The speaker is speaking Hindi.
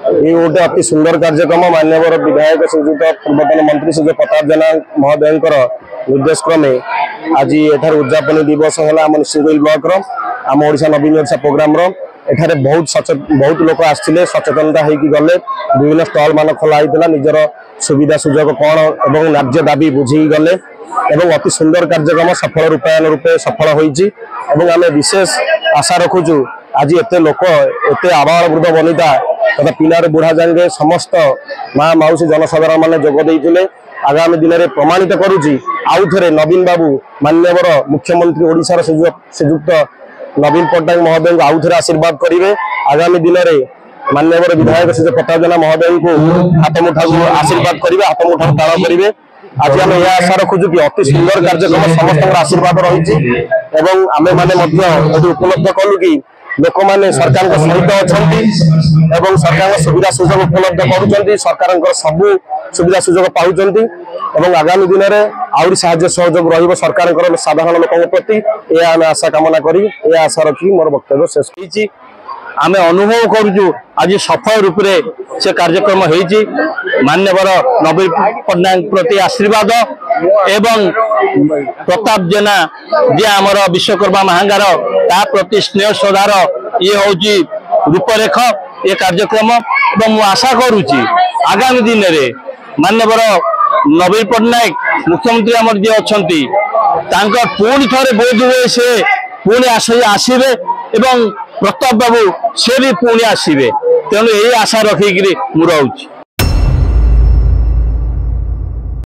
ये गोटे अति सुंदर कार्यक्रम मान्यवर विधायक श्रीजुत पूर्वतन मंत्री श्री प्रताप जेना महोदय निर्देश क्रमे आज एठार उद्यापन दिवस है आम सिंगल ब्लॉक आम ओडिशा नवीन ओडिशा प्रोग्राम एठारे बहुत लोक आसते सचेतनता होगी गले विभिन्न स्टल मान खोला होता निजर सुविधा सुजोग कौन और न्याज्य दाबी बुझी गले एवं अति सुंदर कार्यक्रम सफल रूपायन रूपे सफल होती आम विशेष आशा रखुचु आज एते लोक एते आबाल वृद्ध वनिता तथा पिलार बुढ़ा जाए समस्त माँ मौसी जनसाधारण मैंने जोगदे आगामी दिन में प्रमाणित करुच्ची आउ थे नवीन बाबू मान्यवर मुख्यमंत्री ओडिशार श्रीजुक्त नवीन पट्टनायक महोदय को आउ थे आशीर्वाद करेंगे आगामी दिन में मान्यवर विधायक श्री प्रताप जेना महोदय को हाथ मुठा आशीर्वाद करेंगे हाथ मुठा ताड़ करेंगे आज आम यह आशा रखुचु कि अति सुंदर कार्यक्रम समस्त आशीर्वाद रही आमे मैंने उपलब्ध कलु कि लोक मैंने सरकार सहित अच्छा सरकार सुविधा सुजोग उपलब्ध कर सरकार सबू सुविधा सुजोग पाँच आगामी दिन में आहरी साहाय्य सहयोग रही सरकार साधारण लोकों प्रति यह आम आशा कामना करी आशा रखी मोर वक्तव्य शेष होती आमे अनुभव करुचु आज सफल रूप से कार्यक्रम होती मान्यवर नवीन पट्टनायक प्रति आशीर्वाद एवं प्रताप जेना जे आमर विश्वकर्मा महांगार ता प्रति स्नेह श्रद्धार ये हूँ रूपरेख ये कार्यक्रम एवं आशा करुच्ची आगामी दिन में मान्यवर नवीन पट्टनायक मुख्यमंत्री आमर जी अच्छा पुणी थे बोध हुए से पुणी आसवे एवं प्रताप बाबू से भी पुणी आसवे तेणु यही आशा रखिक मुझे